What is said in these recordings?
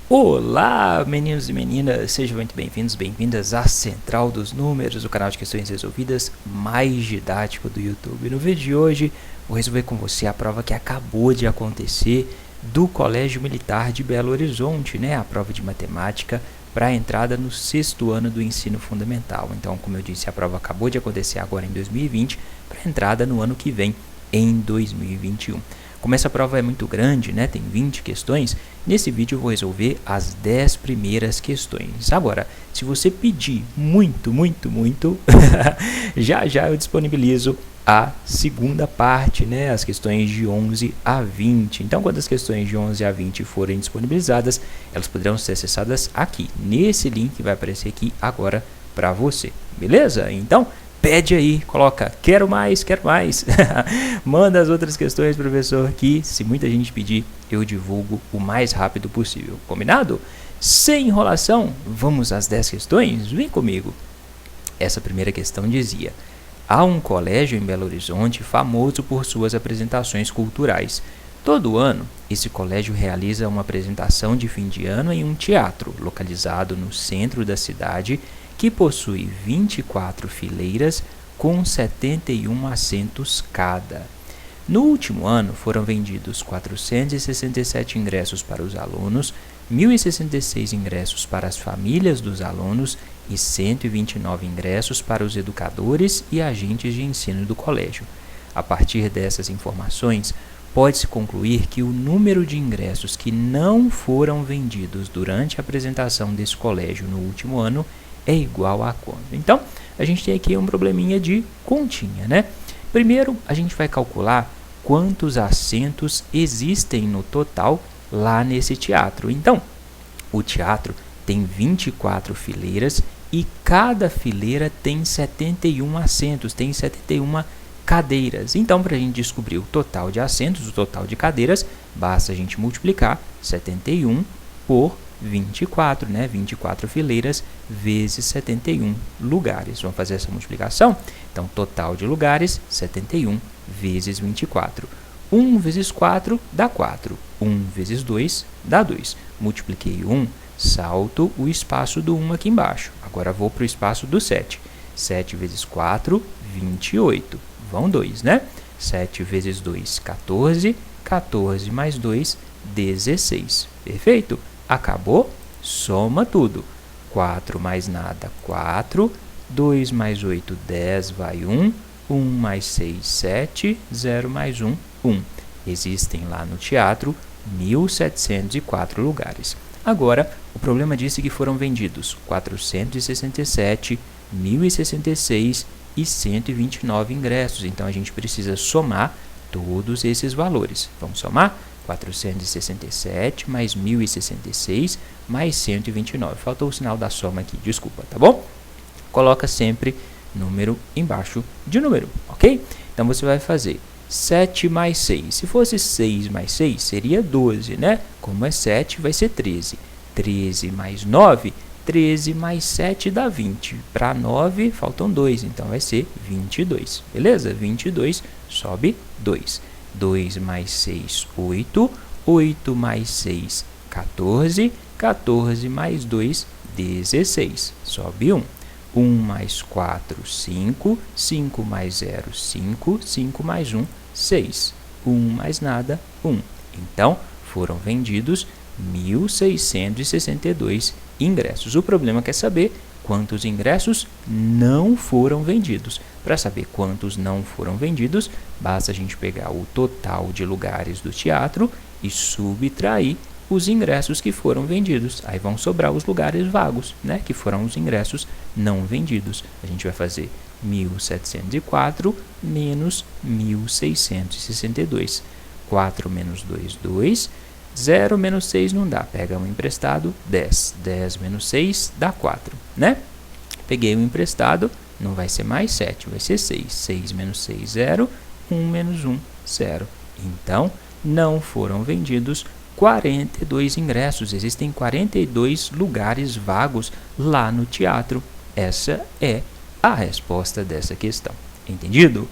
Olá, meninos e meninas, sejam muito bem-vindos, bem-vindas à Central dos Números, o canal de questões resolvidas mais didático do YouTube. No vídeo de hoje, vou resolver com você a prova que acabou de acontecer do Colégio Militar de Belo Horizonte, né? A prova de matemática para a entrada no 6º ano do ensino fundamental. Então, como eu disse, a prova acabou de acontecer agora em 2020, para a entrada no ano que vem, em 2021. Como essa prova é muito grande, né, tem 20 questões, nesse vídeo eu vou resolver as 10 primeiras questões. Agora, se você pedir muito, já eu disponibilizo a segunda parte, né, as questões de 11 a 20. Então, quando as questões de 11 a 20 forem disponibilizadas, elas poderão ser acessadas aqui, nesse link que vai aparecer aqui agora para você, beleza? Então, pede aí, coloca quero mais, manda as outras questões, professor, que se muita gente pedir, eu divulgo o mais rápido possível, combinado? Sem enrolação, vamos às 10 questões? Vem comigo. Essa primeira questão dizia: há um colégio em Belo Horizonte famoso por suas apresentações culturais. Todo ano, esse colégio realiza uma apresentação de fim de ano em um teatro, localizado no centro da cidade, que possui 24 fileiras com 71 assentos cada. No último ano, foram vendidos 467 ingressos para os alunos, 1.066 ingressos para as famílias dos alunos e 129 ingressos para os educadores e agentes de ensino do colégio. A partir dessas informações, pode-se concluir que o número de ingressos que não foram vendidos durante a apresentação desse colégio no último ano é igual a quanto? Então, a gente tem aqui um probleminha de continha, né? Primeiro, a gente vai calcular quantos assentos existem no total lá nesse teatro. Então, o teatro tem 24 fileiras e cada fileira tem 71 assentos, tem 71 cadeiras. Então, para a gente descobrir o total de assentos, o total de cadeiras, basta a gente multiplicar 71 por 24, né? 24 fileiras vezes 71 lugares. Vamos fazer essa multiplicação? Então, total de lugares, 71 vezes 24. 1 vezes 4 dá 4. 1 vezes 2 dá 2. Multipliquei 1, salto o espaço do 1 aqui embaixo. Agora vou para o espaço do 7. 7 vezes 4, 28. Vão 2, né? 7 vezes 2, 14. 14 mais 2, 16. Perfeito? Acabou? Soma tudo. 4 mais nada, 4. 2 mais 8, 10, vai 1. 1 mais 6, 7. 0 mais 1, 1. Existem lá no teatro 1.704 lugares. Agora, o problema disse que foram vendidos 467, 1.066 e 129 ingressos. Então, a gente precisa somar todos esses valores. Vamos somar? 467 mais 1.066 mais 129. Faltou o sinal da soma aqui, desculpa, tá bom? Coloca sempre número embaixo de número, ok? Então, você vai fazer 7 mais 6. Se fosse 6 mais 6, seria 12, né? Como é 7, vai ser 13. 13 mais 9, 13 mais 7 dá 20. Para 9, faltam 2, então vai ser 22, beleza? 22 sobe 2. 2 mais 6, 8. 8 mais 6, 14. 14 mais 2, 16. Sobe 1. 1 mais 4, 5. 5 mais 0, 5. 5 mais 1, 6. 1 mais nada, 1. Então, foram vendidos 1.662 ingressos. O problema quer saber quantos ingressos não foram vendidos. Para saber quantos não foram vendidos, basta a gente pegar o total de lugares do teatro e subtrair os ingressos que foram vendidos. Aí vão sobrar os lugares vagos, né? Que foram os ingressos não vendidos. A gente vai fazer 1.704 menos 1.662. 4 menos 2, 2. 0 menos 6 não dá. Pega um emprestado, 10. 10 menos 6 dá 4, né? Peguei um emprestado, não vai ser mais 7, vai ser 6. 6 menos 6, 0. 1 menos 1, 0. Então, não foram vendidos 42 ingressos. Existem 42 lugares vagos lá no teatro. Essa é a resposta dessa questão. Entendido?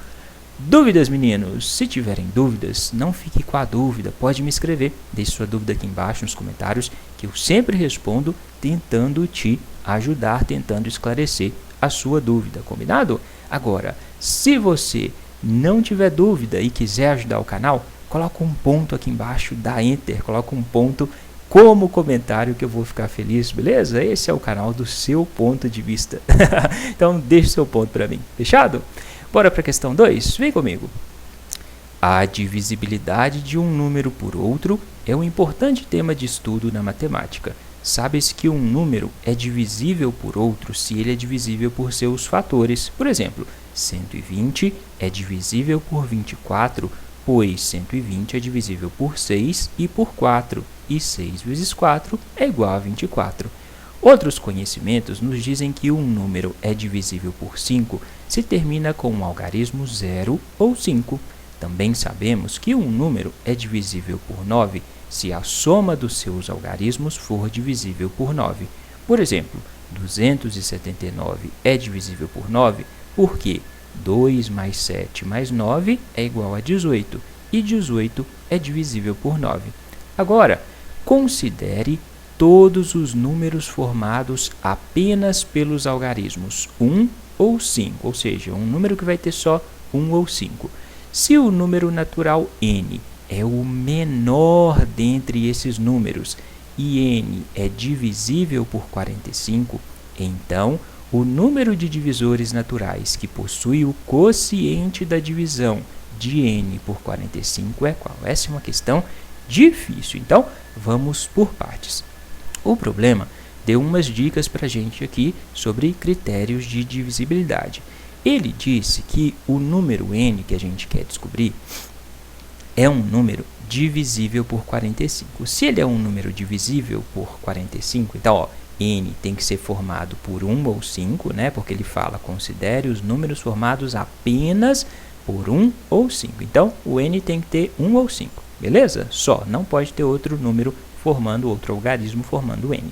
Dúvidas, meninos? Se tiverem dúvidas, não fique com a dúvida, pode me escrever, deixe sua dúvida aqui embaixo nos comentários, que eu sempre respondo tentando te ajudar, tentando esclarecer a sua dúvida, combinado? Agora, se você não tiver dúvida e quiser ajudar o canal, coloca um ponto aqui embaixo, dá Enter, coloca um ponto como comentário que eu vou ficar feliz, beleza? Esse é o canal do seu ponto de vista. Então, deixe seu ponto para mim, fechado? Bora para a questão 2? Vem comigo. A divisibilidade de um número por outro é um importante tema de estudo na matemática. Sabe-se que um número é divisível por outro se ele é divisível por seus fatores. Por exemplo, 120 é divisível por 24, pois 120 é divisível por 6 e por 4, e 6 vezes 4 é igual a 24. Outros conhecimentos nos dizem que um número é divisível por 5 se termina com um algarismo 0 ou 5. Também sabemos que um número é divisível por 9 se a soma dos seus algarismos for divisível por 9. Por exemplo, 279 é divisível por 9 porque 2 mais 7 mais 9 é igual a 18 e 18 é divisível por 9. Agora, considere todos os números formados apenas pelos algarismos 1 ou 5, ou seja, um número que vai ter só 1 ou 5. Se o número natural n é o menor dentre esses números e n é divisível por 45, então o número de divisores naturais que possui o quociente da divisão de n por 45 é qual? Essa é uma questão difícil, então vamos por partes. O problema deu umas dicas para a gente aqui sobre critérios de divisibilidade. Ele disse que o número n que a gente quer descobrir é um número divisível por 45. Se ele é um número divisível por 45, então, ó, n tem que ser formado por 1 ou 5, né? Porque ele fala, considere os números formados apenas por 1 ou 5. Então, o n tem que ter 1 ou 5, beleza? Só, não pode ter outro número formando outro algarismo formando n.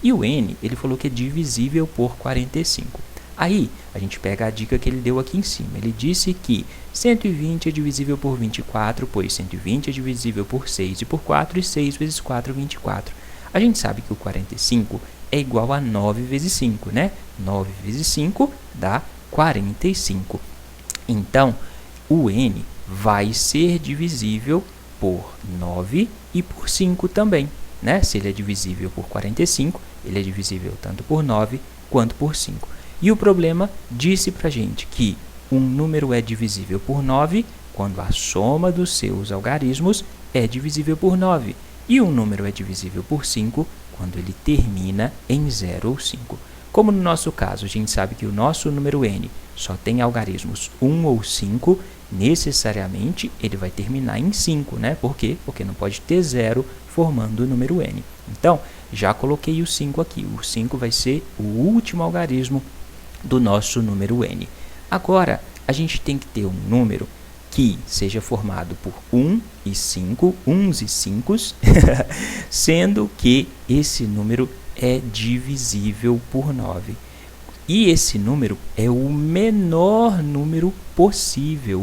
E o n, ele falou que é divisível por 45. Aí, a gente pega a dica que ele deu aqui em cima. Ele disse que 120 é divisível por 24, pois 120 é divisível por 6 e por 4, e 6 vezes 4 é 24. A gente sabe que o 45 é igual a 9 vezes 5, né? 9 vezes 5 dá 45. Então, o n vai ser divisível por 9 e por 5 também, né? Se ele é divisível por 45, ele é divisível tanto por 9 quanto por 5. E o problema disse para a gente que um número é divisível por 9 quando a soma dos seus algarismos é divisível por 9. E um número é divisível por 5 quando ele termina em 0 ou 5. Como no nosso caso, a gente sabe que o nosso número n só tem algarismos 1 ou 5, necessariamente ele vai terminar em 5, né? Por quê? Porque não pode ter 0 formando o número n. Então, já coloquei o 5 aqui. O 5 vai ser o último algarismo do nosso número n. Agora, a gente tem que ter um número que seja formado por 1 e 5, uns e 5, sendo que esse número é divisível por 9. E esse número é o menor número possível,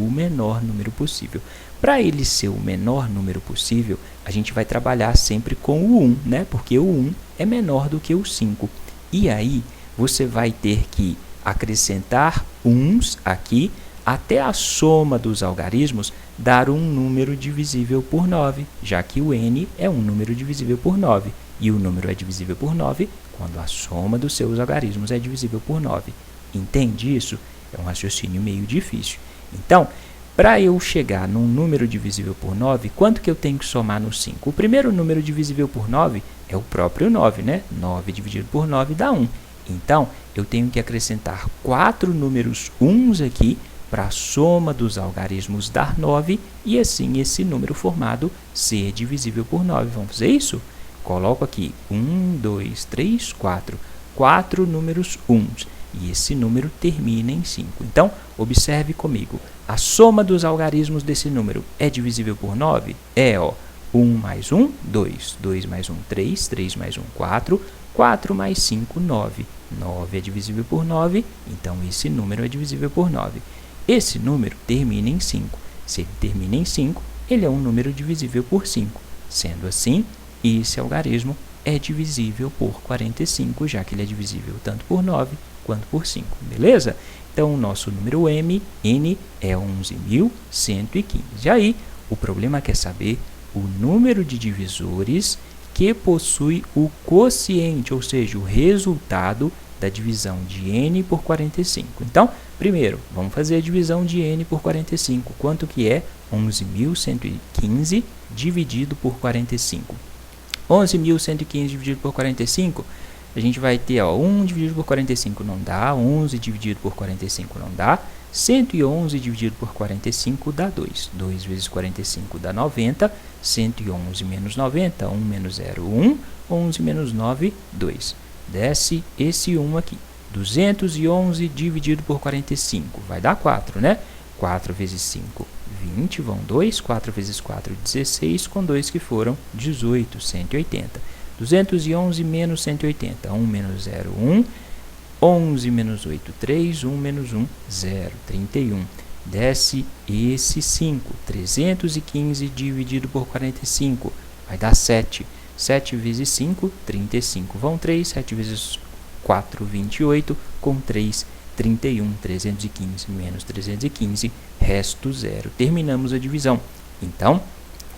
Para ele ser o menor número possível, a gente vai trabalhar sempre com o 1, né? Porque o 1 é menor do que o 5. E aí, você vai ter que acrescentar uns aqui até a soma dos algarismos dar um número divisível por 9, já que o n é um número divisível por 9. E o número é divisível por 9 quando a soma dos seus algarismos é divisível por 9. Entende isso? É um raciocínio meio difícil. Então, para eu chegar num número divisível por 9, quanto que eu tenho que somar no 5? O primeiro número divisível por 9 é o próprio 9, né? 9 dividido por 9 dá 1. Então, eu tenho que acrescentar 4 números 1s aqui para a soma dos algarismos dar 9 e assim esse número formado ser divisível por 9. Vamos fazer isso? Coloco aqui 1, 2, 3, 4. 4 números 1s e esse número termina em 5. Então, observe comigo. A soma dos algarismos desse número é divisível por 9? É, ó. 1 mais 1, 2. 2 mais 1, 3. 3 mais 1, 4. 4 mais 5, 9. 9 é divisível por 9, então esse número é divisível por 9. esse número termina em 5. Se ele termina em 5, ele é um número divisível por 5. Sendo assim, esse algarismo é divisível por 45, já que ele é divisível tanto por 9 quanto por 5, beleza? Então, o nosso número n é 11.115. E aí, o problema quer saber o número de divisores que possui o quociente, ou seja, o resultado da divisão de n por 45. Então, primeiro, vamos fazer a divisão de n por 45. Quanto que é 11.115 dividido por 45? 11.115 dividido por 45, a gente vai ter, 1 dividido por 45 não dá, 11 dividido por 45 não dá, 111 dividido por 45 dá 2. 2 vezes 45 dá 90, 111 menos 90, 1 menos 0, 1, 11 menos 9, 2. Desce esse 1 aqui. 211 dividido por 45, vai dar 4, né? 4 vezes 5, 20, vão 2, 4 vezes 4, 16, com 2 que foram 18, 180. 211 menos 180, 1 menos 0, 1, 11 menos 8, 3, 1 menos 1, 0, 31. Desce esse 5, 315 dividido por 45, vai dar 7. 7 vezes 5, 35, vão 3, 7 vezes 4, 28, com 3, 31, 315 menos 315, resto 0. Terminamos a divisão. Então,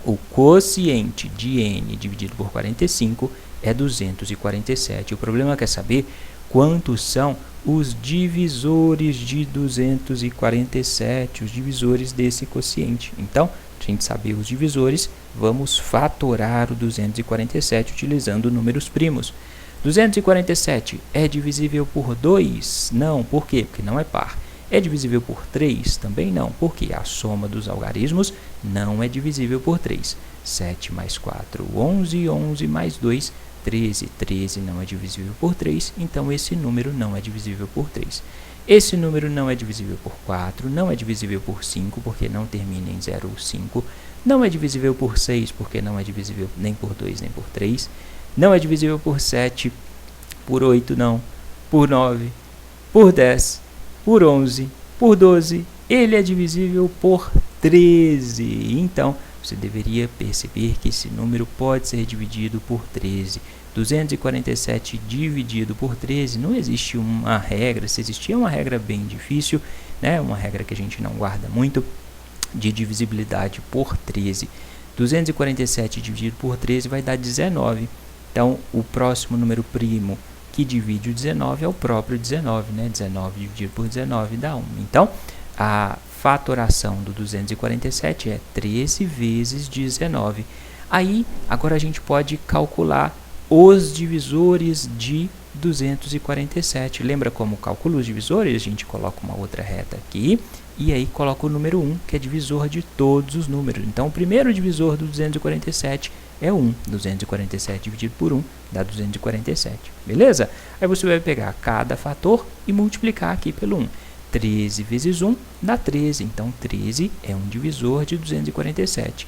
o quociente de n dividido por 45 é 247. O problema quer saber quantos são os divisores de 247, os divisores desse quociente. Então, para a gente saber os divisores, vamos fatorar o 247 utilizando números primos. 247 é divisível por 2? Não. Por quê? Porque não é par. É divisível por 3? Também não, porque a soma dos algarismos não é divisível por 3. 7 mais 4, 11, 11 mais 2, 13. 13 não é divisível por 3, então esse número não é divisível por 3. Esse número não é divisível por 4, não é divisível por 5, porque não termina em 0 ou 5. Não é divisível por 6, porque não é divisível nem por 2 nem por 3. Não é divisível por 7, por 8 não, por 9, por 10, por 11, por 12, ele é divisível por 13. Então, você deveria perceber que esse número pode ser dividido por 13. 247 dividido por 13, não existe uma regra. Se existia uma regra bem difícil, né, uma regra que a gente não guarda muito, de divisibilidade por 13. 247 dividido por 13 vai dar 19. Então, o próximo número primo que divide o 19 é o próprio 19, né? 19 dividido por 19 dá 1. Então, a fatoração do 247 é 13 vezes 19. Aí, agora a gente pode calcular os divisores de 247. Lembra como calcula os divisores? A gente coloca uma outra reta aqui e aí coloca o número 1, que é divisor de todos os números. Então, o primeiro divisor do 247 é 1. 247 dividido por 1 dá 247, beleza? Aí você vai pegar cada fator e multiplicar aqui pelo 1. 13 vezes 1 dá 13, então 13 é um divisor de 247.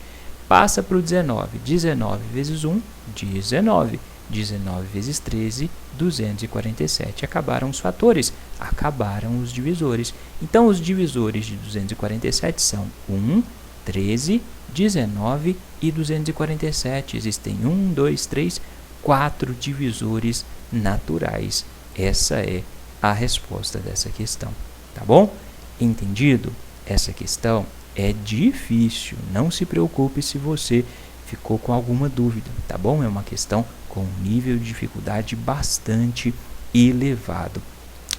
Passa para o 19. 19 vezes 1, 19. 19 vezes 13, 247. Acabaram os fatores, acabaram os divisores. Então, os divisores de 247 são 1, 13, 19 e 247. Existem 1, 2, 3, 4 divisores naturais. Essa é a resposta dessa questão, tá bom? Entendido? Essa questão é difícil, não se preocupe se você ficou com alguma dúvida, tá bom? É uma questão com um nível de dificuldade bastante elevado.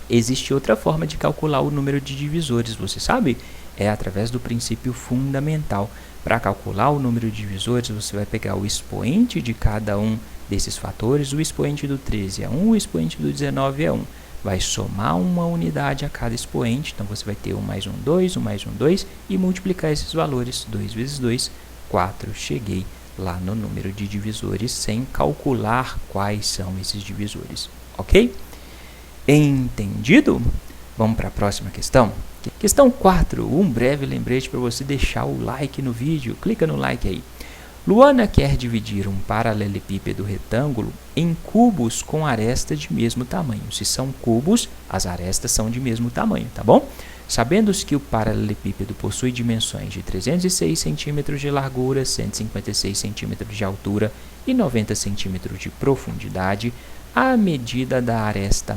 Existe outra forma de calcular o número de divisores, você sabe? É através do princípio fundamental. Para calcular o número de divisores, você vai pegar o expoente de cada um desses fatores. O expoente do 13 é 1, o expoente do 19 é 1. Vai somar uma unidade a cada expoente, então você vai ter 1 mais 1, 2, 1 mais 1, 2, e multiplicar esses valores, 2 vezes 2, 4. Cheguei lá no número de divisores sem calcular quais são esses divisores, ok? Entendido? Vamos para a próxima questão. Questão 4, um breve lembrete para você deixar o like no vídeo. Clica no like aí. Luana quer dividir um paralelepípedo retângulo em cubos com arestas de mesmo tamanho. Se são cubos, as arestas são de mesmo tamanho, tá bom? Sabendo-se que o paralelepípedo possui dimensões de 306 centímetros de largura, 156 centímetros de altura e 90 centímetros de profundidade, a medida da aresta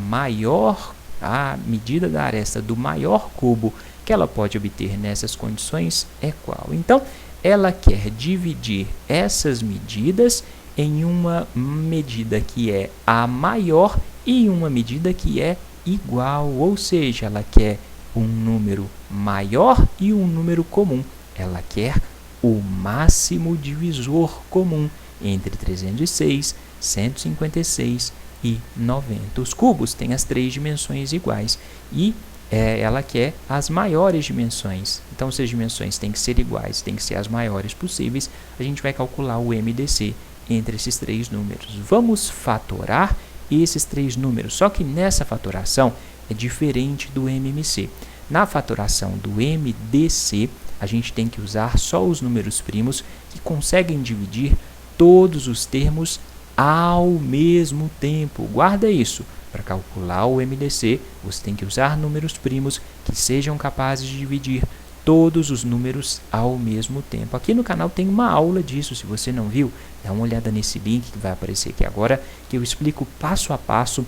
do maior cubo que ela pode obter nessas condições é qual? Então, ela quer dividir essas medidas em uma medida que é a maior e uma medida que é igual, ou seja, ela quer um número maior e um número comum. Ela quer o máximo divisor comum entre 306, 156 e 90. Os cubos têm as três dimensões iguais e ela quer as maiores dimensões. Então, se as dimensões têm que ser iguais, têm que ser as maiores possíveis, a gente vai calcular o MDC entre esses três números. Vamos fatorar esses três números, só que nessa fatoração é diferente do MMC. Na fatoração do MDC, a gente tem que usar só os números primos que conseguem dividir todos os termos ao mesmo tempo. Guarda isso. Para calcular o MDC, você tem que usar números primos que sejam capazes de dividir todos os números ao mesmo tempo. Aqui no canal tem uma aula disso, se você não viu, dá uma olhada nesse link que vai aparecer aqui agora, que eu explico passo a passo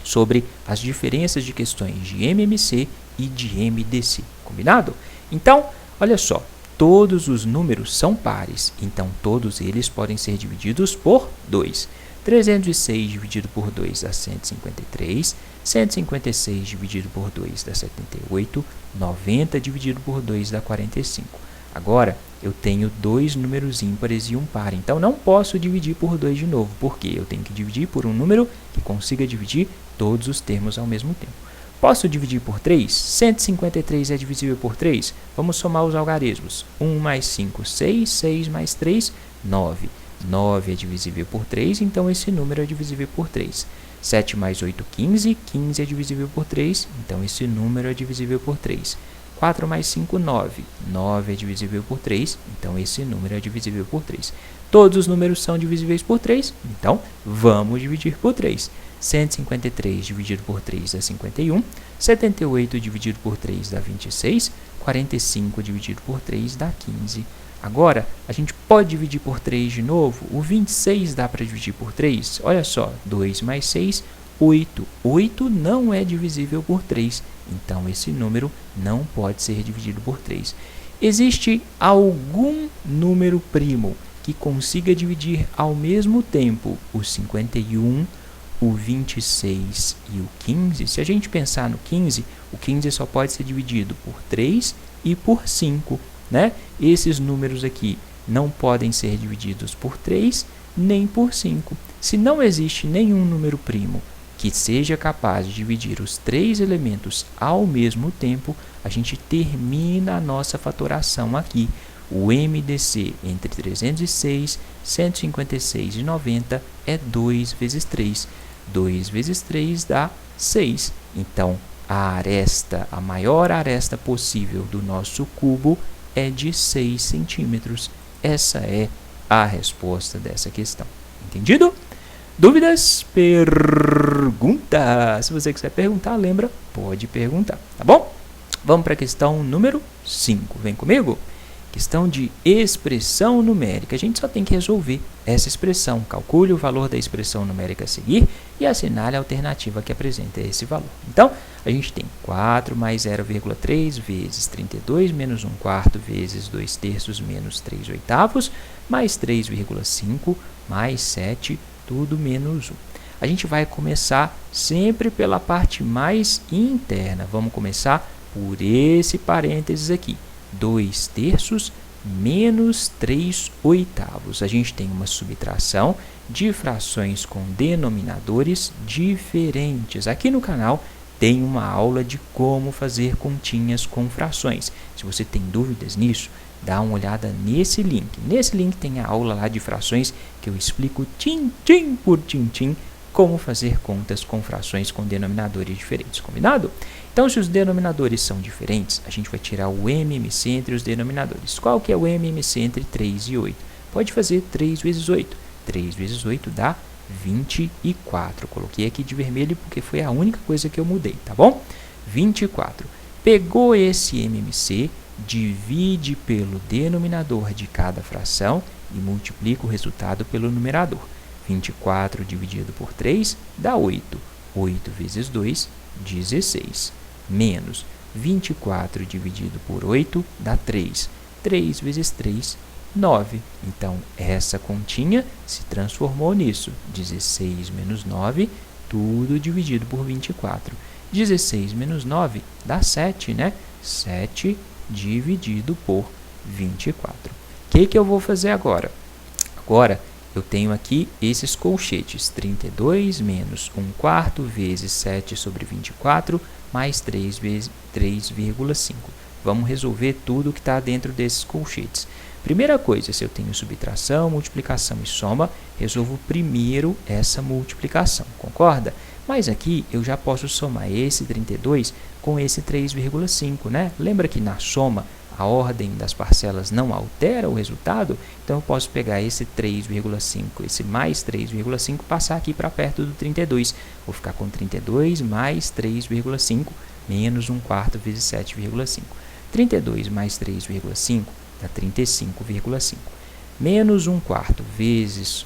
sobre as diferenças de questões de MMC e de MDC, combinado? Então, olha só, todos os números são pares, então todos eles podem ser divididos por 2. 306 dividido por 2 dá 153, 156 dividido por 2 dá 78, 90 dividido por 2 dá 45. Agora, eu tenho dois números ímpares e um par, então não posso dividir por 2 de novo, porque eu tenho que dividir por um número que consiga dividir todos os termos ao mesmo tempo. Posso dividir por 3? 153 é divisível por 3? Vamos somar os algarismos. 1 mais 5, 6, 6 mais 3, 9. 9 é divisível por 3, então esse número é divisível por 3. 7 mais 8, 15. 15 é divisível por 3, então esse número é divisível por 3. 4 mais 5, 9. 9 é divisível por 3, então esse número é divisível por 3. Todos os números são divisíveis por 3, então vamos dividir por 3. 153 dividido por 3 dá 51, 78 dividido por 3 dá 26, 45 dividido por 3 dá 15. Agora, a gente pode dividir por 3 de novo. O 26 dá para dividir por 3. Olha só, 2 mais 6, 8. 8 não é divisível por 3. Então, esse número não pode ser dividido por 3. Existe algum número primo que consiga dividir ao mesmo tempo o 51, o 26 e o 15? Se a gente pensar no 15, o 15 só pode ser dividido por 3 e por 5. Né? Esses números aqui não podem ser divididos por 3 nem por 5. Se não existe nenhum número primo que seja capaz de dividir os três elementos ao mesmo tempo, a gente termina a nossa fatoração aqui. O MDC entre 306, 156 e 90 é 2 vezes 3. 2 vezes 3 dá 6. Então, a maior aresta possível do nosso cubo é de 6 centímetros. Essa é a resposta dessa questão. Entendido? Dúvidas? Pergunta! Se você quiser perguntar, lembra, pode perguntar, tá bom? Vamos para a questão número 5. Vem comigo? Questão de expressão numérica. A gente só tem que resolver essa expressão. Calcule o valor da expressão numérica a seguir e assinale a alternativa que apresenta esse valor. Então, a gente tem 4 mais 0,3 vezes 32 menos 1 quarto vezes 2 terços menos 3 oitavos mais 3,5 mais 7, tudo menos 1. A gente vai começar sempre pela parte mais interna. Vamos começar por esse parênteses aqui. 2 terços menos 3 oitavos. A gente tem uma subtração de frações com denominadores diferentes. Aqui no canal tem uma aula de como fazer continhas com frações. Se você tem dúvidas nisso, dá uma olhada nesse link. Nesse link tem a aula lá de frações que eu explico tintim por tintim como fazer contas com frações com denominadores diferentes, combinado? Então, se os denominadores são diferentes, a gente vai tirar o MMC entre os denominadores. Qual que é o MMC entre 3 e 8? Pode fazer 3 vezes 8. 3 vezes 8 dá 24. Coloquei aqui de vermelho porque foi a única coisa que eu mudei, tá bom? 24. Pegou esse MMC, divide pelo denominador de cada fração e multiplica o resultado pelo numerador. 24 dividido por 3 dá 8. 8 vezes 2, 16. Menos 24 dividido por 8 dá 3. 3 vezes 3, 9. Então, essa continha se transformou nisso. 16 menos 9, tudo dividido por 24. 16 menos 9 dá 7, né? 7 dividido por 24. O que eu vou fazer agora? Agora, eu tenho aqui esses colchetes. 32 menos 1/4 vezes 7 sobre 24, mais 3,5. Vamos resolver tudo que está dentro desses colchetes. Primeira coisa, se eu tenho subtração, multiplicação e soma, resolvo primeiro essa multiplicação, concorda? Mas aqui eu já posso somar esse 32 com esse 3,5, né? Lembra que na soma a ordem das parcelas não altera o resultado? Então eu posso pegar esse 3,5, esse mais 3,5, passar aqui para perto do 32. Vou ficar com 32 mais 3,5 menos 1/4 vezes 7,5. 32 mais 3,5 dá 35,5. Menos 1/4 vezes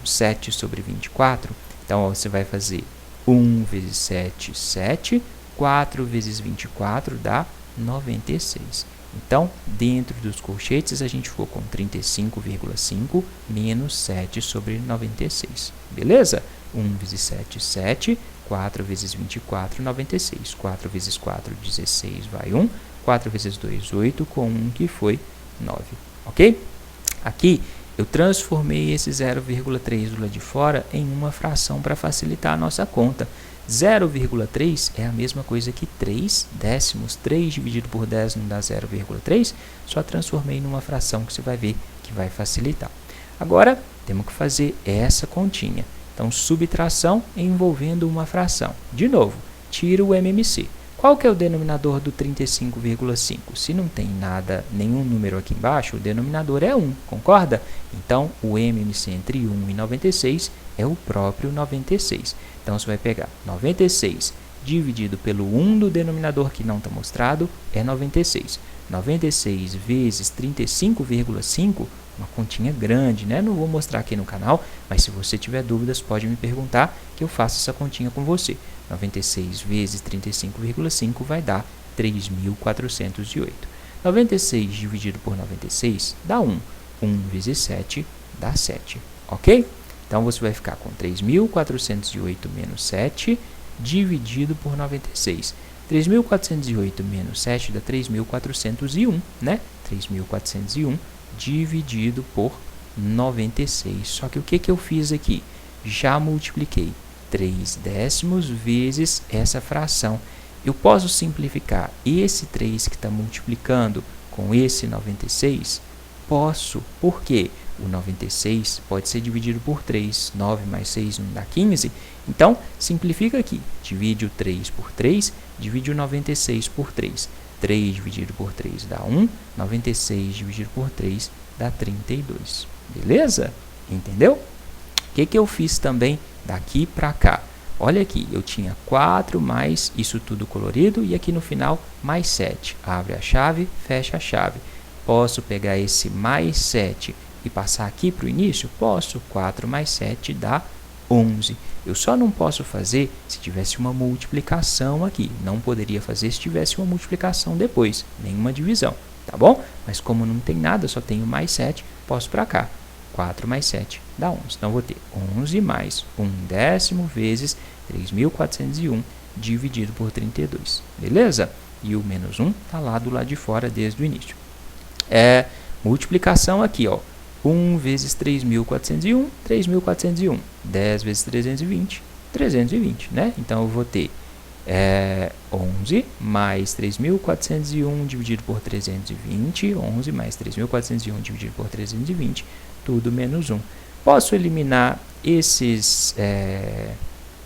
7 sobre 24. Então, ó, você vai fazer 1 vezes 7, 7. 4 vezes 24 dá 96. Então, dentro dos colchetes, a gente ficou com 35,5 menos 7 sobre 96. Beleza? 1 vezes 7, 7. 4 vezes 24, 96. 4 vezes 4, 16, vai 1. 4 vezes 2, 8, com 1 que foi 9. Ok? Aqui, eu transformei esse 0,3 do lado de fora em uma fração para facilitar a nossa conta. 0,3 é a mesma coisa que 3 décimos. 3 dividido por 10 não dá 0,3. Só transformei numa fração que você vai ver que vai facilitar. Agora, temos que fazer essa continha. Então, subtração envolvendo uma fração. De novo, tira o MMC. Qual que é o denominador do 35,5? Se não tem nada, nenhum número aqui embaixo, o denominador é 1, concorda? Então, o MMC entre 1 e 96 é o próprio 96. Então, você vai pegar 96 dividido pelo 1 do denominador que não está mostrado, é 96. 96 vezes 35,5, uma continha grande, né? Não vou mostrar aqui no canal, mas se você tiver dúvidas, pode me perguntar que eu faço essa continha com você. 96 vezes 35,5 vai dar 3.408. 96 dividido por 96 dá 1. 1 vezes 7 dá 7. Ok? Então, você vai ficar com 3.408 menos 7 dividido por 96. 3.408 menos 7 dá 3.401, né? 3.401 dividido por 96. Só que o que eu fiz aqui? Já multipliquei 3 décimos vezes essa fração. Eu posso simplificar esse 3 que está multiplicando com esse 96? Posso. Por quê? O 96 pode ser dividido por 3. 9 mais 6 não dá 15. Então, simplifica aqui. Divide o 3 por 3, divide o 96 por 3. 3 dividido por 3 dá 1. 96 dividido por 3 dá 32. Beleza? Entendeu? O que eu fiz também daqui para cá? Olha aqui, eu tinha 4 mais isso tudo colorido e aqui no final mais 7. Abre a chave, fecha a chave. Posso pegar esse mais 7 e passar aqui para o início? Posso. 4 mais 7 dá 11. Eu só não posso fazer se tivesse uma multiplicação aqui. Não poderia fazer se tivesse uma multiplicação depois, nenhuma divisão, tá bom? Mas como não tem nada, só tenho mais 7, posso para cá. 4 mais 7 dá 11. Então, vou ter 11 mais 1 décimo vezes 3.401 dividido por 32. Beleza? E o menos 1 está lá do lado de fora desde o início. Multiplicação aqui, ó. 1 vezes 3.401, 3.401. 10 vezes 320, 320, né? Então, eu vou ter 11 mais 3.401 dividido por 320. 11 mais 3.401 dividido por 320, tudo menos 1. Posso eliminar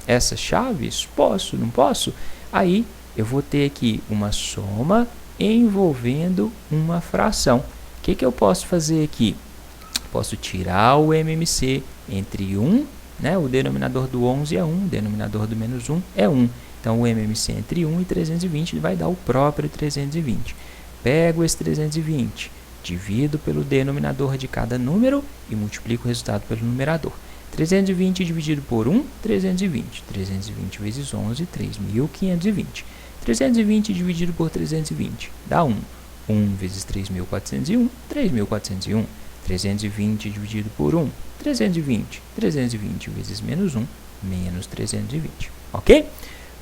essas chaves? Posso, não posso? Aí, eu vou ter aqui uma soma envolvendo uma fração. O que eu posso fazer aqui? Posso tirar o MMC entre 1 né? O denominador do 11 é 1, o denominador do menos 1 é 1. Então, o MMC entre 1 e 320 vai dar o próprio 320. Pego esse 320, divido pelo denominador de cada número e multiplico o resultado pelo numerador. 320 dividido por 1, 320. 320 vezes 11, 3.520. 320 dividido por 320 dá 1. 1 vezes 3.401, 3.401. 320 dividido por 1, 320. 320 vezes menos 1, menos 320. Ok?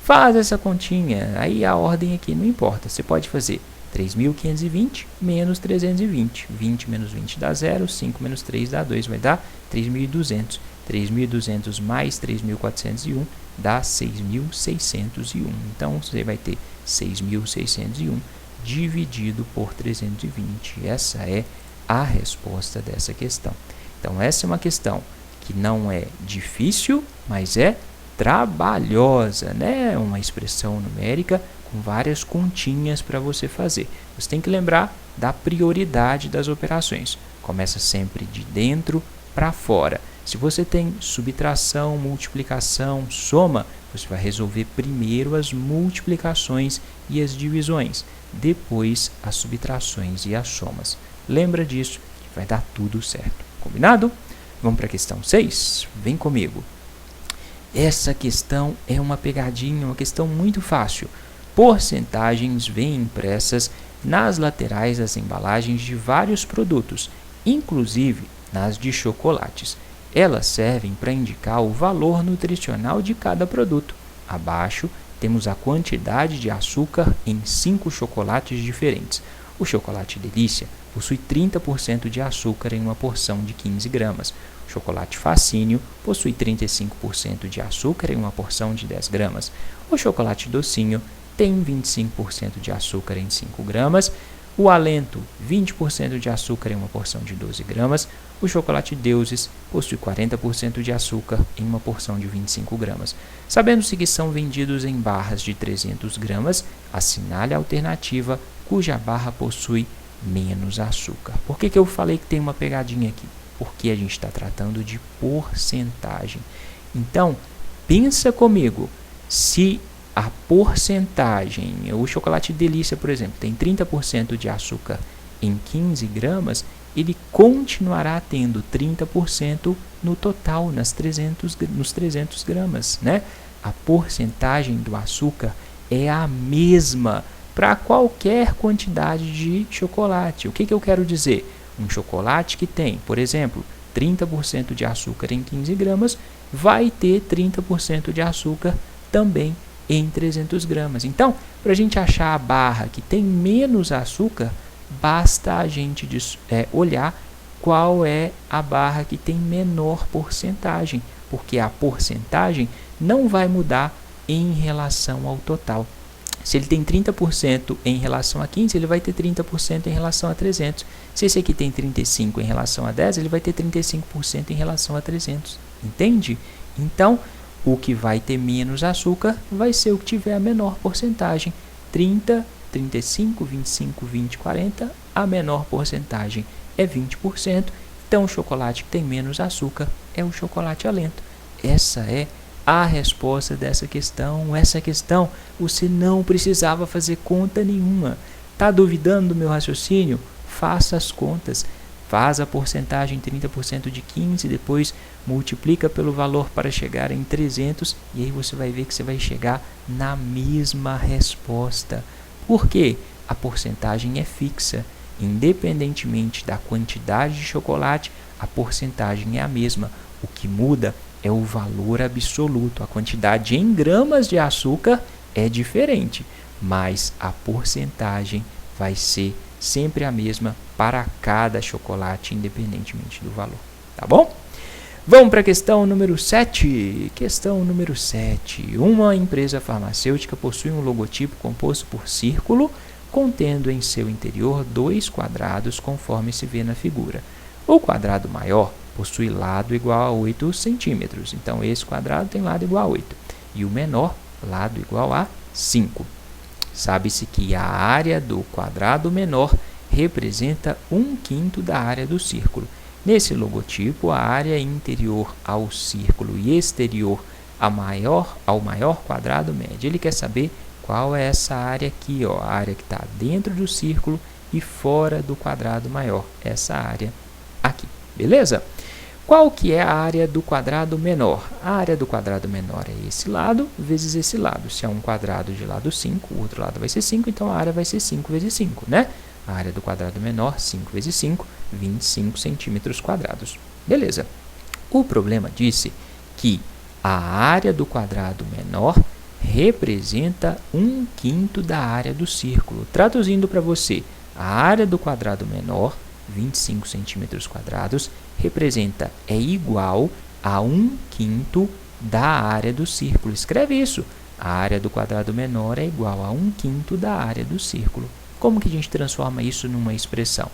Faz essa continha. Aí a ordem aqui não importa. Você pode fazer 3.520 menos 320. 20 menos 20 dá 0. 5 menos 3 dá 2. Vai dar 3.200. 3.200 mais 3.401 dá 6.601. Então, você vai ter 6.601 dividido por 320. Essa é a resposta dessa questão. Então, essa é uma questão que não é difícil, mas é trabalhosa, né? Uma expressão numérica com várias continhas para você fazer. Você tem que lembrar da prioridade das operações. Começa sempre de dentro para fora. Se você tem subtração, multiplicação, soma, você vai resolver primeiro as multiplicações e as divisões, depois as subtrações e as somas. Lembra disso que vai dar tudo certo. Combinado? Vamos para a questão 6? Vem comigo. Essa questão é uma pegadinha, uma questão muito fácil. Porcentagens vêm impressas nas laterais das embalagens de vários produtos, inclusive nas de chocolates. Elas servem para indicar o valor nutricional de cada produto. Abaixo temos a quantidade de açúcar em 5 chocolates diferentes. O chocolate Delícia possui 30% de açúcar em uma porção de 15 gramas. O chocolate Fascínio possui 35% de açúcar em uma porção de 10 gramas. O chocolate Docinho tem 25% de açúcar em 5 gramas. O Alento, 20% de açúcar em uma porção de 12 gramas. O chocolate Deuses possui 40% de açúcar em uma porção de 25 gramas. Sabendo-se que são vendidos em barras de 300 gramas, assinale a alternativa cuja barra possui menos açúcar. Por que eu falei que tem uma pegadinha aqui? Porque a gente está tratando de porcentagem. Então, pensa comigo, se a porcentagem, o chocolate Delícia, por exemplo, tem 30% de açúcar em 15 gramas, ele continuará tendo 30% no total, nos 300 gramas, né? A porcentagem do açúcar é a mesma para qualquer quantidade de chocolate. O que eu quero dizer? Um chocolate que tem, por exemplo, 30% de açúcar em 15 gramas, vai ter 30% de açúcar também em 300 gramas. Então, para a gente achar a barra que tem menos açúcar, basta a gente olhar qual é a barra que tem menor porcentagem, porque a porcentagem não vai mudar em relação ao total. Se ele tem 30% em relação a 15, ele vai ter 30% em relação a 300. Se esse aqui tem 35% em relação a 10, ele vai ter 35% em relação a 300. Entende? Então, o que vai ter menos açúcar vai ser o que tiver a menor porcentagem. 30, 35, 25, 20, 40, a menor porcentagem é 20%. Então, o chocolate que tem menos açúcar é o chocolate Alento. Essa é a resposta dessa questão. Essa questão você não precisava fazer conta nenhuma. Está duvidando do meu raciocínio? Faça as contas. Faz a porcentagem 30% de 15, depois multiplica pelo valor para chegar em 300 e aí você vai ver que você vai chegar na mesma resposta. Por quê? A porcentagem é fixa. Independentemente da quantidade de chocolate, a porcentagem é a mesma. O que muda é o valor absoluto. A quantidade em gramas de açúcar é diferente, mas a porcentagem vai ser sempre a mesma para cada chocolate, independentemente do valor. Tá bom? Vamos para a questão número 7. Questão número 7. Uma empresa farmacêutica possui um logotipo composto por círculo, contendo em seu interior 2 quadrados, conforme se vê na figura. O quadrado maior possui lado igual a 8 centímetros. Então, esse quadrado tem lado igual a 8. E o menor, lado igual a 5. Sabe-se que a área do quadrado menor representa 1/5 da área do círculo. Nesse logotipo, a área interior ao círculo e exterior ao maior quadrado mede. Ele quer saber qual é essa área aqui, ó, a área que está dentro do círculo e fora do quadrado maior, essa área aqui, beleza? Qual que é a área do quadrado menor? A área do quadrado menor é esse lado vezes esse lado. Se é um quadrado de lado 5, o outro lado vai ser 5, então a área vai ser 5 vezes 5, né? A área do quadrado menor, 5 vezes 5, 25 centímetros quadrados. Beleza. O problema disse que a área do quadrado menor representa 1/5 da área do círculo. Traduzindo para você, a área do quadrado menor, 25 centímetros quadrados, é igual a 1/5 da área do círculo. Escreve isso. A área do quadrado menor é igual a 1/5 da área do círculo. Como que a gente transforma isso numa expressão?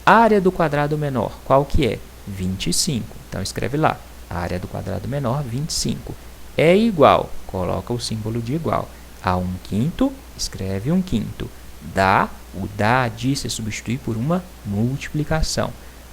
A área do quadrado menor, qual que é? 25. Então, escreve lá. A área do quadrado menor, 25. É igual, coloca o símbolo de igual, a 1/5, escreve 1/5. O de se substitui por uma multiplicação.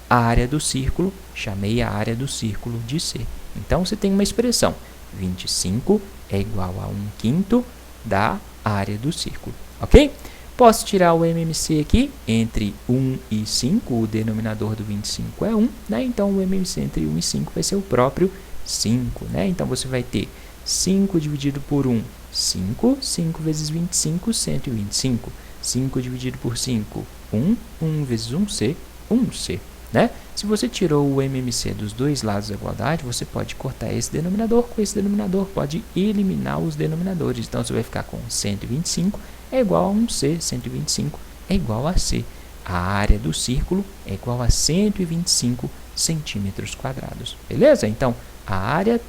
A área do círculo, chamei a área do círculo de C. Então, você tem uma expressão, 25 é igual a 1/5 da área do círculo, ok? Posso tirar o MMC aqui, entre 1 e 5, o denominador do 25 é 1, né? Então, o MMC entre 1 e 5 vai ser o próprio 5, né? Então, você vai ter 5 dividido por 1, 5, 5 vezes 25, 125. 5 dividido por 5, 1, 1 vezes 1C, 1C, né? Se você tirou o MMC dos dois lados da igualdade, você pode cortar esse denominador com esse denominador, pode eliminar os denominadores. Então, você vai ficar com 125 é igual a 1C, 125 é igual a C. A área do círculo é igual a 125 centímetros quadrados, beleza? Então,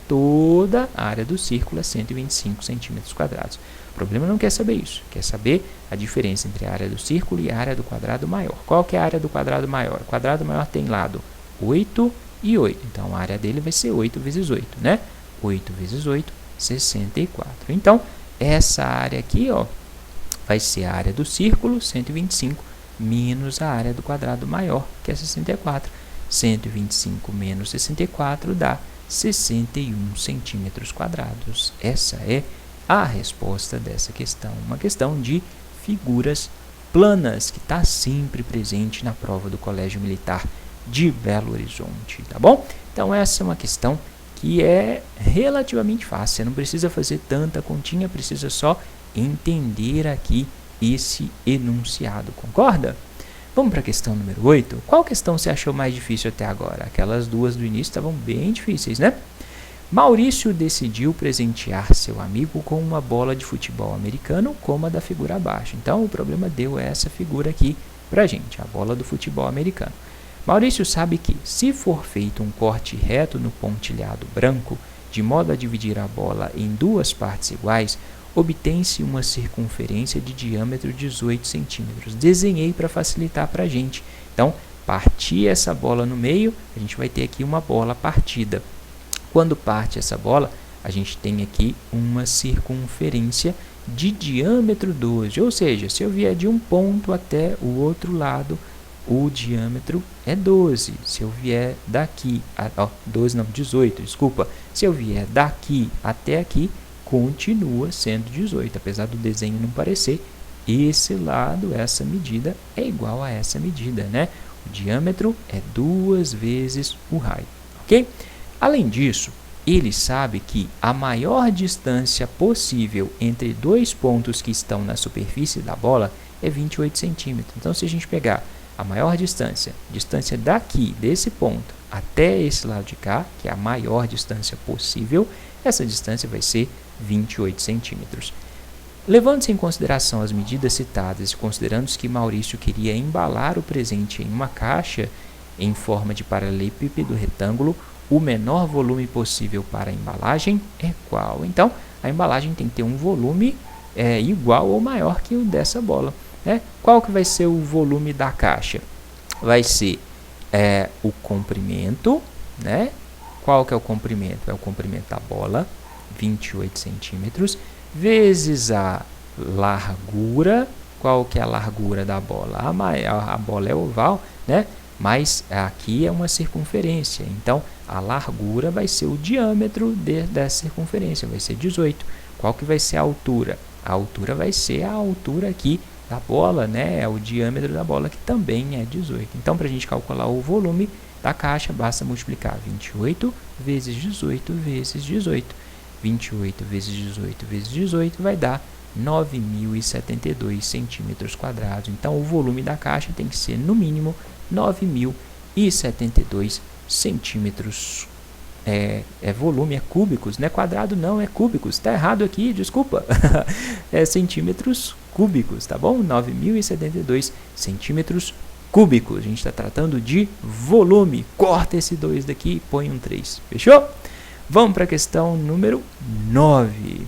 toda a área do círculo é 125 centímetros quadrados. O problema não quer saber isso, quer saber a diferença entre a área do círculo e a área do quadrado maior. Qual que é a área do quadrado maior? O quadrado maior tem lado 8 e 8, então a área dele vai ser 8 vezes 8, né? 8 vezes 8, 64. Então, essa área aqui, ó, vai ser a área do círculo, 125, menos a área do quadrado maior, que é 64. 125 menos 64 dá 61 centímetros quadrados. Essa é a resposta dessa questão. Uma questão de figuras planas, que está sempre presente na prova do Colégio Militar de Belo Horizonte, tá bom? Então, essa é uma questão que é relativamente fácil. Você não precisa fazer tanta continha, precisa só entender aqui esse enunciado, concorda? Vamos para a questão número 8. Qual questão você achou mais difícil até agora? Aquelas duas do início estavam bem difíceis, né? Maurício decidiu presentear seu amigo com uma bola de futebol americano como a da figura abaixo. Então, o problema deu essa figura aqui para a gente, a bola do futebol americano. Maurício sabe que, se for feito um corte reto no pontilhado branco, de modo a dividir a bola em duas partes iguais, obtém-se uma circunferência de diâmetro de 18 centímetros. Desenhei para facilitar para a gente. Então, partir essa bola no meio, a gente vai ter aqui uma bola partida. Quando parte essa bola, a gente tem aqui uma circunferência de diâmetro 12. Ou seja, se eu vier de um ponto até o outro lado, o diâmetro é 12. Se eu vier daqui, 18, desculpa. Se eu vier daqui até aqui, continua sendo 18, apesar do desenho não parecer, esse lado, essa medida é igual a essa medida, né? O diâmetro é 2 vezes o raio, ok? Além disso, ele sabe que a maior distância possível entre dois pontos que estão na superfície da bola é 28 centímetros. Então, se a gente pegar a maior distância daqui, desse ponto, até esse lado de cá, que é a maior distância possível, essa distância vai ser 28 centímetros. Levando-se em consideração as medidas citadas e considerando que Maurício queria embalar o presente em uma caixa em forma de paralelepípedo retângulo, o menor volume possível para a embalagem é qual? Então, a embalagem tem que ter um volume igual ou maior que o dessa bola, né? Qual que vai ser o volume da caixa? Vai ser o comprimento, né? Qual que é o comprimento? É o comprimento da bola, 28 centímetros, vezes a largura. Qual que é a largura da bola? A bola é oval, né? mas aqui é uma circunferência, então a largura vai ser o diâmetro dessa circunferência, vai ser 18. Qual que vai ser a altura? A altura vai ser a altura aqui da bola, né? É o diâmetro da bola, que também é 18. Então, para a gente calcular o volume da caixa, basta multiplicar 28 vezes 18 vezes 18. 28 vezes 18 vezes 18 vai dar 9.072 centímetros quadrados. Então, o volume da caixa tem que ser, no mínimo, 9.072 centímetros. Volume, é cúbicos, não é quadrado não, é cúbicos. Está errado aqui, desculpa. É centímetros cúbicos, tá bom? 9.072 centímetros cúbicos. A gente está tratando de volume. Corta esse 2 daqui e põe um 3. Fechou? Vamos para a questão número 9.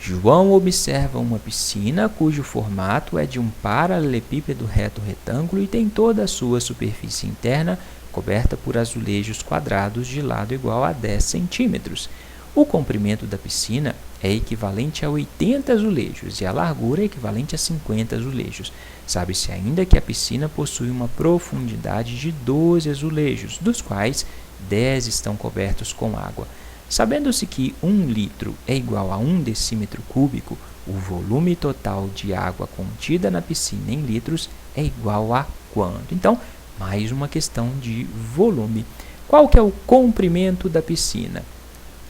João observa uma piscina cujo formato é de um paralelepípedo reto retângulo e tem toda a sua superfície interna coberta por azulejos quadrados de lado igual a 10 centímetros. O comprimento da piscina é equivalente a 80 azulejos e a largura é equivalente a 50 azulejos. Sabe-se ainda que a piscina possui uma profundidade de 12 azulejos, dos quais 10 estão cobertos com água. Sabendo-se que 1 litro é igual a 1 decímetro cúbico, o volume total de água contida na piscina em litros é igual a quanto? Então, mais uma questão de volume. Qual que é o comprimento da piscina?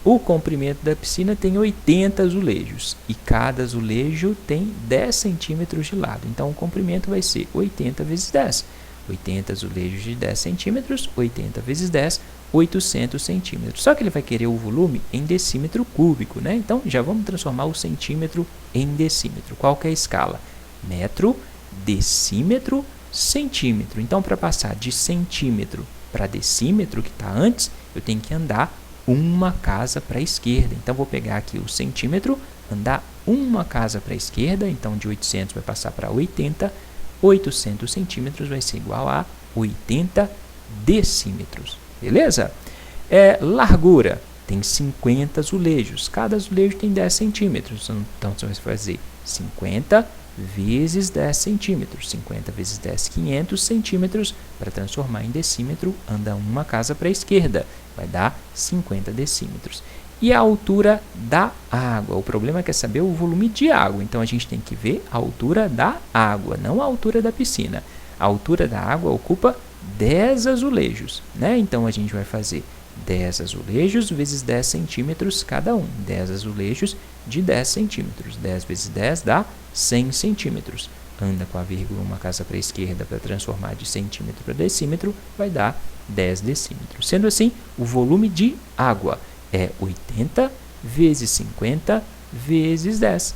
O comprimento da piscina tem 80 azulejos e cada azulejo tem 10 centímetros de lado. Então, o comprimento vai ser 80 vezes 10. 80 azulejos de 10 centímetros, 80 vezes 10, 800 centímetros. Só que ele vai querer o volume em decímetro cúbico, né? Então, já vamos transformar o centímetro em decímetro. Qual que é a escala? Metro, decímetro, centímetro. Então, para passar de centímetro para decímetro, que está antes, eu tenho que andar uma casa para a esquerda. Então, vou pegar aqui o centímetro, andar uma casa para a esquerda. Então, de 800 vai passar para 80. 800 centímetros vai ser igual a 80 decímetros. Beleza? Largura. Tem 50 azulejos. Cada azulejo tem 10 centímetros. Então, você vai fazer 50 vezes 10 centímetros. 50 vezes 10, 500 centímetros. Para transformar em decímetro, anda uma casa para a esquerda. Vai dar 50 decímetros. E a altura da água. O problema é saber o volume de água. Então, a gente tem que ver a altura da água, não a altura da piscina. A altura da água ocupa 10 azulejos, né? Então, a gente vai fazer 10 azulejos vezes 10 centímetros cada um. 10 azulejos de 10 centímetros. 10 vezes 10 dá 100 centímetros. Anda com a vírgula uma casa para a esquerda para transformar de centímetro para decímetro, vai dar 10 decímetros. Sendo assim, o volume de água é 80 vezes 50 vezes 10,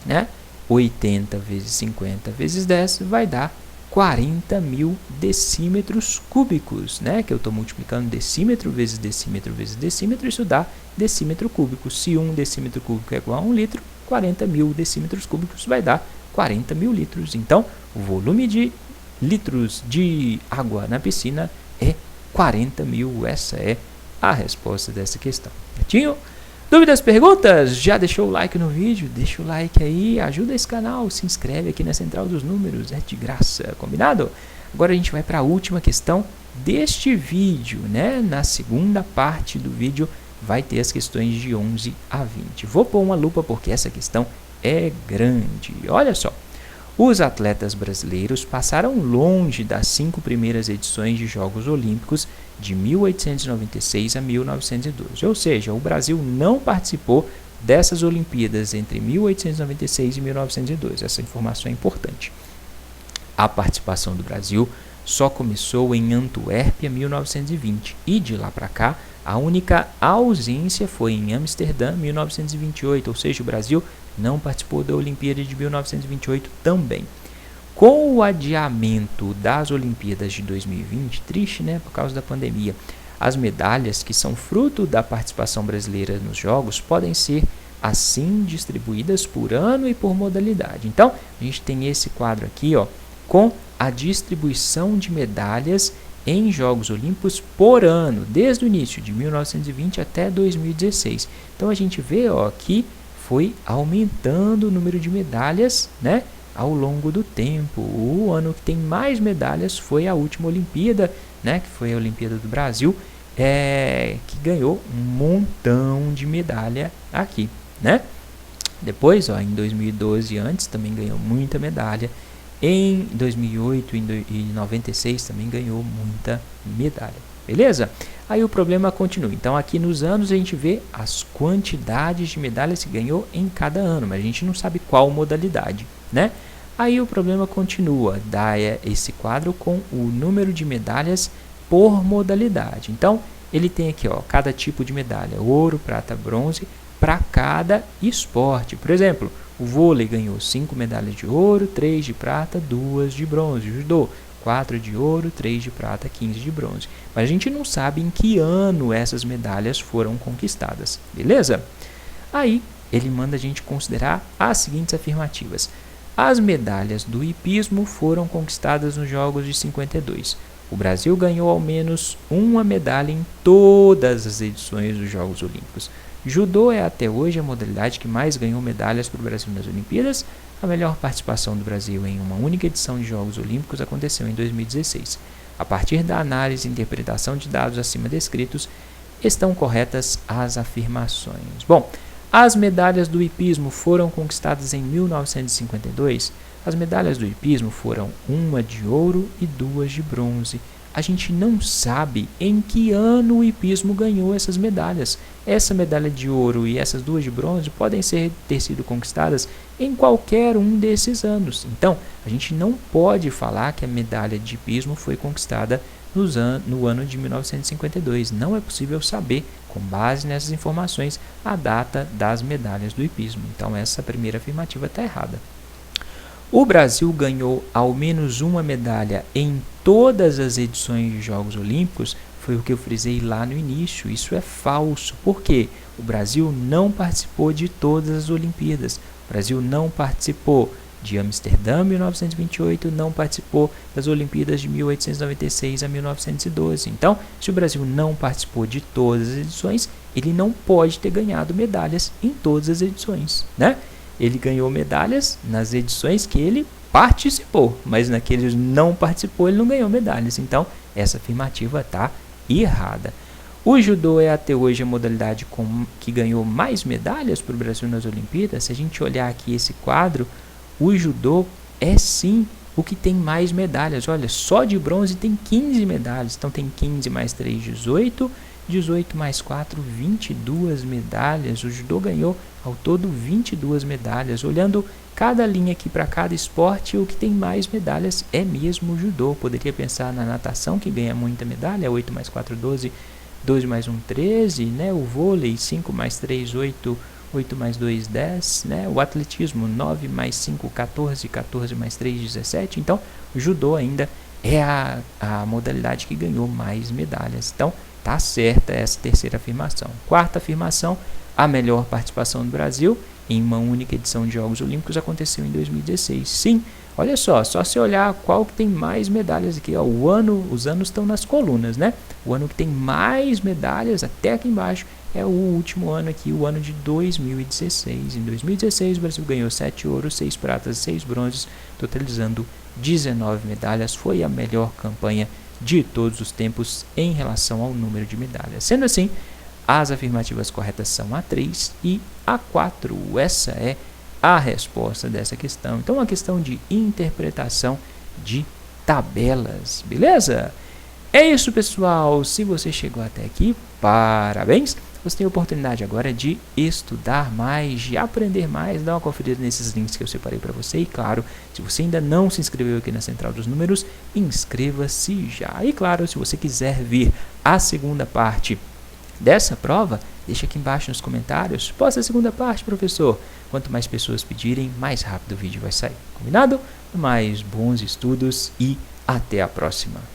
né? 80 vezes 50 vezes 10 vai dar 40.000 decímetros cúbicos, né? Que eu estou multiplicando decímetro vezes decímetro vezes decímetro, isso dá decímetro cúbico. Se 1 decímetro cúbico é igual a 1 litro, 40.000 decímetros cúbicos vai dar 40.000 litros. Então, o volume de litros de água na piscina é 40.000. Essa é a resposta dessa questão. Certinho? Dúvidas, perguntas? Já deixou o like no vídeo? Deixa o like aí, ajuda esse canal, se inscreve aqui na Central dos Números, é de graça, combinado? Agora a gente vai para a última questão deste vídeo, né? Na segunda parte do vídeo vai ter as questões de 11 a 20. Vou pôr uma lupa porque essa questão é grande. Olha só. Os atletas brasileiros passaram longe das 5 primeiras edições de Jogos Olímpicos de 1896 a 1912. Ou seja, o Brasil não participou dessas Olimpíadas entre 1896 e 1912. Essa informação é importante. A participação do Brasil só começou em Antuérpia, 1920. E de lá para cá, a única ausência foi em Amsterdã, 1928. Ou seja, o Brasil não participou da Olimpíada de 1928 também. Com o adiamento das Olimpíadas de 2020, triste, né, por causa da pandemia, as medalhas que são fruto da participação brasileira nos Jogos podem ser assim distribuídas por ano e por modalidade. Então, a gente tem esse quadro aqui, ó, com a distribuição de medalhas em Jogos Olímpicos por ano, desde o início de 1920 até 2016. Então, a gente vê, ó, que foi aumentando o número de medalhas, né, ao longo do tempo. O ano que tem mais medalhas foi a última Olimpíada, né, que foi a Olimpíada do Brasil, que ganhou um montão de medalha aqui, né? Depois, ó, em 2012 antes também ganhou muita medalha. Em 2008 e 96 também ganhou muita medalha. Beleza? Aí o problema continua. Então aqui nos anos a gente vê as quantidades de medalhas que ganhou em cada ano, mas a gente não sabe qual modalidade, né? Aí o problema continua, dá esse quadro com o número de medalhas por modalidade. Então ele tem aqui, ó, cada tipo de medalha, ouro, prata, bronze, para cada esporte. Por exemplo, o vôlei ganhou 5 medalhas de ouro, 3 de prata, 2 de bronze. O judô, 4 de ouro, 3 de prata, 15 de bronze. Mas a gente não sabe em que ano essas medalhas foram conquistadas, beleza? Aí ele manda a gente considerar as seguintes afirmativas. As medalhas do hipismo foram conquistadas nos Jogos de 52. O Brasil ganhou ao menos uma medalha em todas as edições dos Jogos Olímpicos. Judô é até hoje a modalidade que mais ganhou medalhas para o Brasil nas Olimpíadas. A melhor participação do Brasil em uma única edição de Jogos Olímpicos aconteceu em 2016. A partir da análise e interpretação de dados acima descritos, estão corretas as afirmações. Bom, as medalhas do hipismo foram conquistadas em 1952. As medalhas do hipismo foram uma de ouro e 2 de bronze. A gente não sabe em que ano o hipismo ganhou essas medalhas. Essa medalha de ouro e essas 2 de bronze podem ter sido conquistadas em qualquer um desses anos. Então, a gente não pode falar que a medalha de hipismo foi conquistada no ano de 1952. Não é possível saber, com base nessas informações, a data das medalhas do hipismo. Então, essa primeira afirmativa está errada. O Brasil ganhou ao menos uma medalha em todas as edições de Jogos Olímpicos, foi o que eu frisei lá no início. Isso é falso. Por quê? O Brasil não participou de todas as Olimpíadas. O Brasil não participou de Amsterdã, 1928, não participou das Olimpíadas de 1896 a 1912. Então, se o Brasil não participou de todas as edições, ele não pode ter ganhado medalhas em todas as edições, né? Ele ganhou medalhas nas edições que ele participou, mas naqueles não participou, ele não ganhou medalhas. Então, essa afirmativa está errada. O judô é até hoje a modalidade que ganhou mais medalhas para o Brasil nas Olimpíadas. Se a gente olhar aqui esse quadro, o judô é sim o que tem mais medalhas. Olha, só de bronze tem 15 medalhas. Então, tem 15 mais 3, 18. 18 mais 4, 22 medalhas. O judô ganhou ao todo 22 medalhas. Olhando cada linha aqui para cada esporte, o que tem mais medalhas é mesmo o judô. Poderia pensar na natação, que ganha muita medalha, 8 mais 4, 12, 12 mais 1, 13, né? O vôlei, 5 mais 3, 8, 8 mais 2, 10, né? O atletismo, 9 mais 5, 14, 14 mais 3, 17. Então, o judô ainda é a modalidade que ganhou mais medalhas. Então, tá certa essa terceira afirmação. Quarta afirmação, a melhor participação do Brasil em uma única edição de Jogos Olímpicos aconteceu em 2016. Sim, olha só se olhar qual que tem mais medalhas aqui, ó, os anos estão nas colunas, né? O ano que tem mais medalhas, até aqui embaixo, é o último ano aqui, o ano de 2016. Em 2016, o Brasil ganhou 7 ouros, 6 pratas e 6 bronzes, totalizando 19 medalhas. Foi a melhor campanha de todos os tempos em relação ao número de medalhas. Sendo assim, as afirmativas corretas são a 3 e a 4. Essa é a resposta dessa questão. Então, uma questão de interpretação de tabelas, beleza? É isso, pessoal. Se você chegou até aqui, parabéns! Você tem a oportunidade agora de estudar mais, de aprender mais, dar uma conferida nesses links que eu separei para você. E claro, se você ainda não se inscreveu aqui na Central dos Números, inscreva-se já. E claro, se você quiser ver a segunda parte dessa prova, deixa aqui embaixo nos comentários. Posta a segunda parte, professor. Quanto mais pessoas pedirem, mais rápido o vídeo vai sair. Combinado? Mais bons estudos e até a próxima.